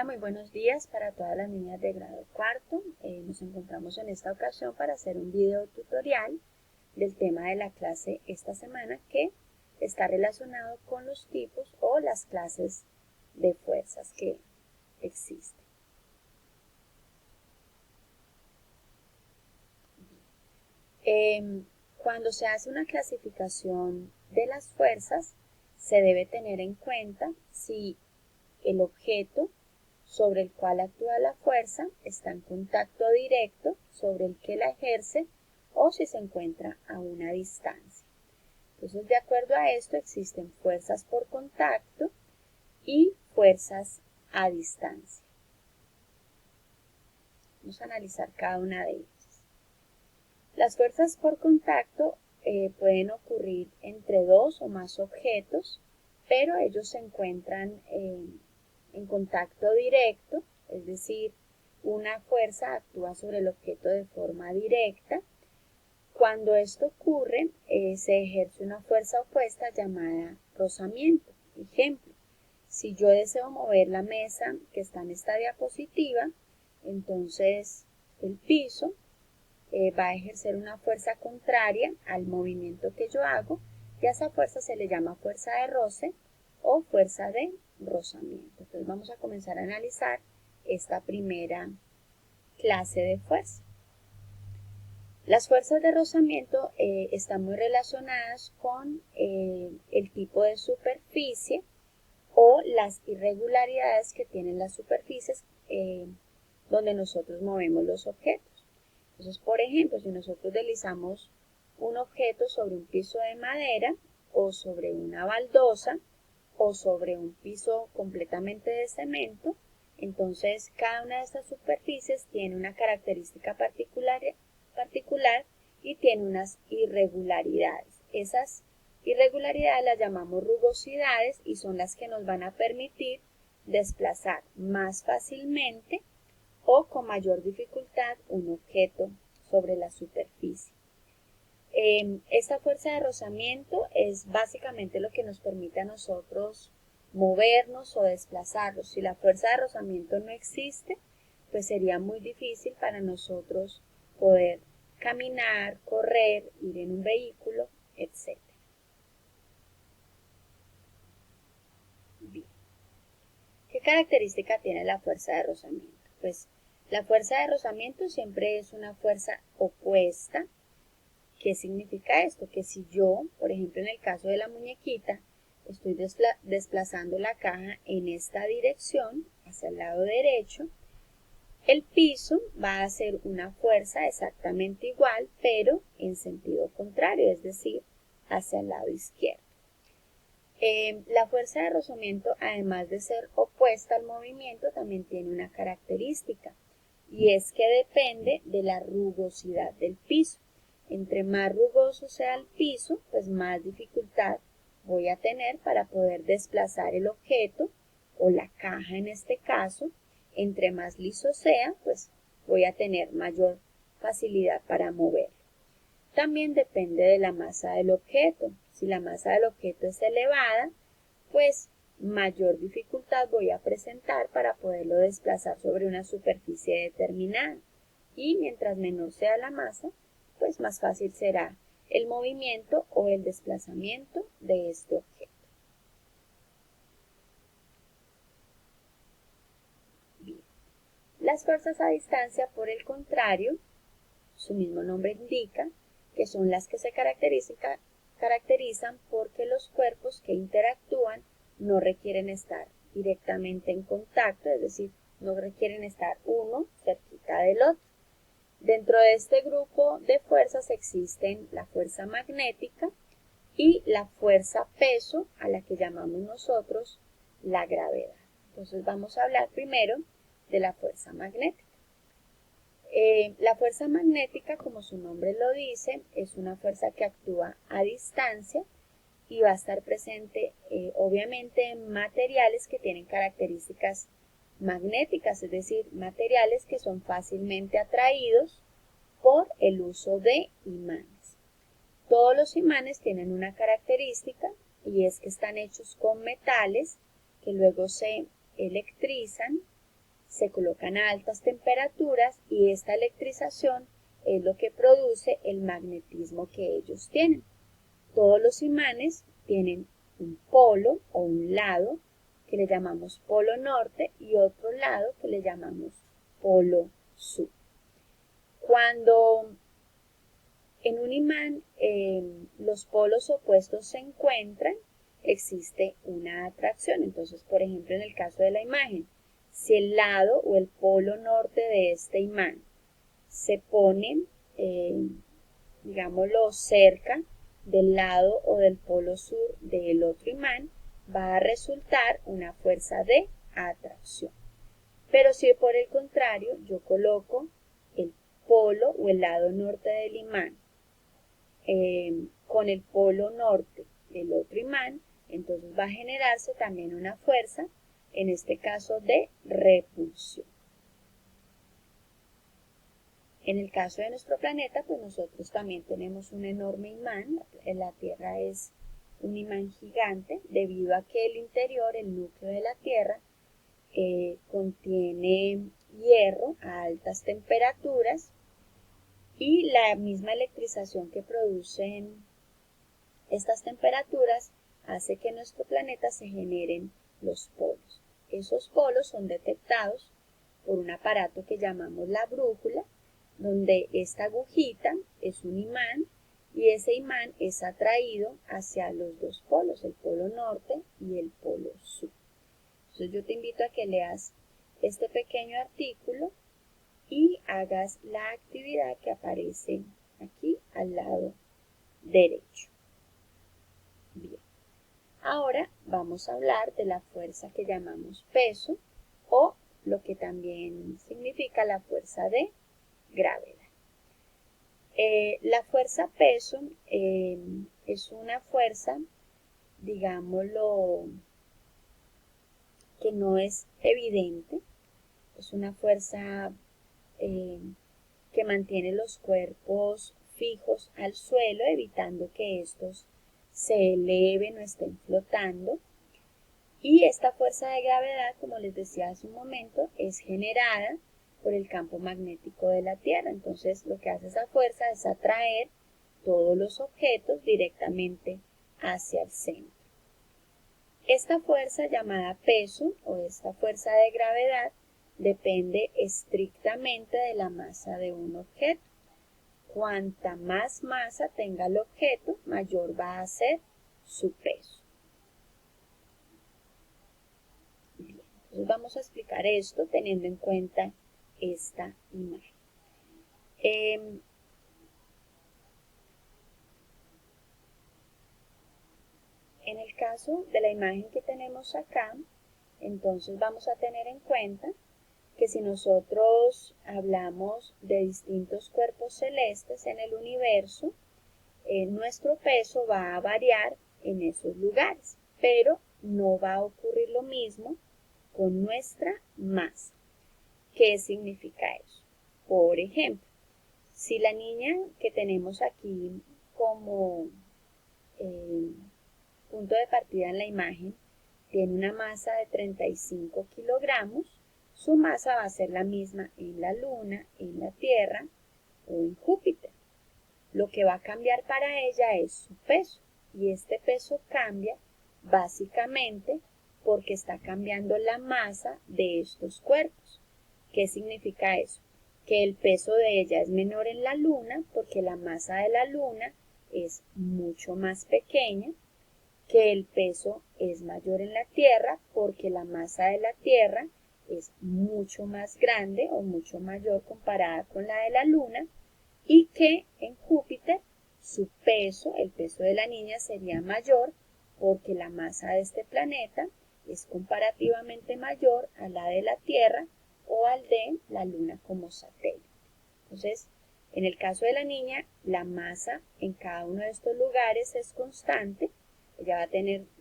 Hola, muy buenos días para todas las niñas de grado cuarto. Nos encontramos en esta ocasión para hacer un video tutorial del tema de la clase esta semana que está relacionado con los tipos o las clases de fuerzas que existen. Cuando se hace una clasificación de las fuerzas, se debe tener en cuenta si el objeto sobre el cual actúa la fuerza está en contacto directo sobre el que la ejerce o si se encuentra a una distancia. Entonces, de acuerdo a esto, existen fuerzas por contacto y fuerzas a distancia. Vamos a analizar cada una de ellas. Las fuerzas por contacto pueden ocurrir entre dos o más objetos, pero ellos se encuentran en contacto directo, es decir, una fuerza actúa sobre el objeto de forma directa. Cuando esto ocurre, se ejerce una fuerza opuesta llamada rozamiento. Ejemplo, si yo deseo mover la mesa que está en esta diapositiva, entonces el piso va a ejercer una fuerza contraria al movimiento que yo hago y a esa fuerza se le llama fuerza de roce o fuerza de rozamiento. Entonces vamos a comenzar a analizar esta primera clase de fuerza. Las fuerzas de rozamiento están muy relacionadas con el tipo de superficie o las irregularidades que tienen las superficies donde nosotros movemos los objetos. Entonces, por ejemplo, si nosotros deslizamos un objeto sobre un piso de madera o sobre una baldosa o sobre un piso completamente de cemento, entonces cada una de estas superficies tiene una característica particular y tiene unas irregularidades. Esas irregularidades las llamamos rugosidades y son las que nos van a permitir desplazar más fácilmente o con mayor dificultad un objeto sobre la superficie. Esta fuerza de rozamiento es básicamente lo que nos permite a nosotros movernos o desplazarnos. Si la fuerza de rozamiento no existe, pues sería muy difícil para nosotros poder caminar, correr, ir en un vehículo, etc. Bien. ¿Qué característica tiene la fuerza de rozamiento? Pues la fuerza de rozamiento siempre es una fuerza opuesta. ¿Qué significa esto? Que si yo, por ejemplo, en el caso de la muñequita, estoy desplazando la caja en esta dirección, hacia el lado derecho, el piso va a hacer una fuerza exactamente igual, pero en sentido contrario, es decir, hacia el lado izquierdo. La fuerza de rozamiento, además de ser opuesta al movimiento, también tiene una característica, y es que depende de la rugosidad del piso. Entre más rugoso sea el piso, pues más dificultad voy a tener para poder desplazar el objeto o la caja en este caso. Entre más liso sea, pues voy a tener mayor facilidad para moverlo. También depende de la masa del objeto. Si la masa del objeto es elevada, pues mayor dificultad voy a presentar para poderlo desplazar sobre una superficie determinada. Y mientras menor sea la masa, pues más fácil será el movimiento o el desplazamiento de este objeto. Bien. Las fuerzas a distancia, por el contrario, su mismo nombre indica que son las que se caracterizan porque los cuerpos que interactúan no requieren estar directamente en contacto, es decir, no requieren estar uno cerquita del otro. Dentro de este grupo de fuerzas existen la fuerza magnética y la fuerza peso, a la que llamamos nosotros la gravedad. Entonces vamos a hablar primero de la fuerza magnética. La fuerza magnética, como su nombre lo dice, es una fuerza que actúa a distancia y va a estar presente obviamente en materiales que tienen características magnéticas, es decir, materiales que son fácilmente atraídos por el uso de imanes. Todos los imanes tienen una característica y es que están hechos con metales que luego se electrizan se colocan a altas temperaturas y esta electrización es lo que produce el magnetismo que ellos tienen. Todos los imanes tienen un polo o un lado que le llamamos polo norte y otro lado que le llamamos polo sur. Cuando en un imán los polos opuestos se encuentran, existe una atracción. Entonces, por ejemplo, en el caso de la imagen, si el lado o el polo norte de este imán se ponen, digámoslo, cerca del lado o del polo sur del otro imán, va a resultar una fuerza de atracción. Pero si por el contrario yo coloco el polo o el lado norte del imán con el polo norte del otro imán, entonces va a generarse también una fuerza, en este caso de repulsión. En el caso de nuestro planeta, pues nosotros también tenemos un enorme imán. La Tierra es un imán gigante debido a que el interior, el núcleo de la Tierra, contiene hierro a altas temperaturas y la misma electrización que producen estas temperaturas hace que en nuestro planeta se generen los polos. Esos polos son detectados por un aparato que llamamos la brújula, donde esta agujita es un imán y ese imán es atraído hacia los dos polos, el polo norte y el polo sur. Entonces yo te invito a que leas este pequeño artículo y hagas la actividad que aparece aquí al lado derecho. Bien, ahora vamos a hablar de la fuerza que llamamos peso o lo que también significa la fuerza de gravedad. La fuerza peso es una fuerza, digámoslo, que no es evidente, es una fuerza que mantiene los cuerpos fijos al suelo, evitando que estos se eleven o estén flotando. Y esta fuerza de gravedad, como les decía hace un momento, es generada por el campo magnético de la Tierra. Entonces, lo que hace esa fuerza es atraer todos los objetos directamente hacia el centro. Esta fuerza llamada peso o esta fuerza de gravedad depende estrictamente de la masa de un objeto. Cuanta más masa tenga el objeto, mayor va a ser su peso. Bien, entonces vamos a explicar esto teniendo en cuenta esta imagen. En el caso de la imagen que tenemos acá, entonces vamos a tener en cuenta que si nosotros hablamos de distintos cuerpos celestes en el universo, nuestro peso va a variar en esos lugares, pero no va a ocurrir lo mismo con nuestra masa. ¿Qué significa eso? Por ejemplo, si la niña que tenemos aquí como punto de partida en la imagen tiene una masa de 35 kilogramos, su masa va a ser la misma en la Luna, en la Tierra o en Júpiter. Lo que va a cambiar para ella es su peso y este peso cambia básicamente porque está cambiando la masa de estos cuerpos. ¿Qué significa eso? Que el peso de ella es menor en la Luna porque la masa de la Luna es mucho más pequeña, que el peso es mayor en la Tierra porque la masa de la Tierra es mucho más grande o mucho mayor comparada con la de la Luna y que en Júpiter su peso, el peso de la niña sería mayor porque la masa de este planeta es comparativamente mayor a la de la Tierra o al de la Luna como satélite. Entonces, en el caso de la niña, la masa en cada uno de estos lugares es constante. Ella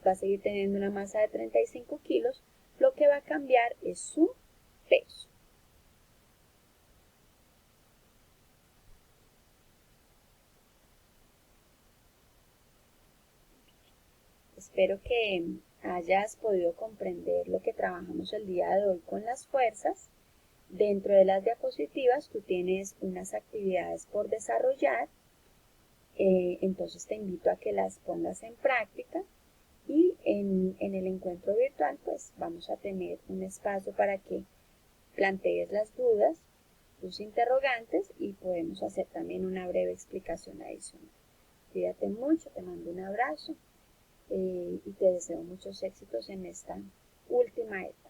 va a seguir teniendo una masa de 35 kilos. Lo que va a cambiar es su peso. Espero que hayas podido comprender lo que trabajamos el día de hoy con las fuerzas Dentro de las diapositivas tú tienes unas actividades por desarrollar, entonces te invito a que las pongas en práctica y en el encuentro virtual pues vamos a tener un espacio para que plantees las dudas, tus interrogantes y podemos hacer también una breve explicación adicional. Cuídate mucho, te mando un abrazo y te deseo muchos éxitos en esta última etapa.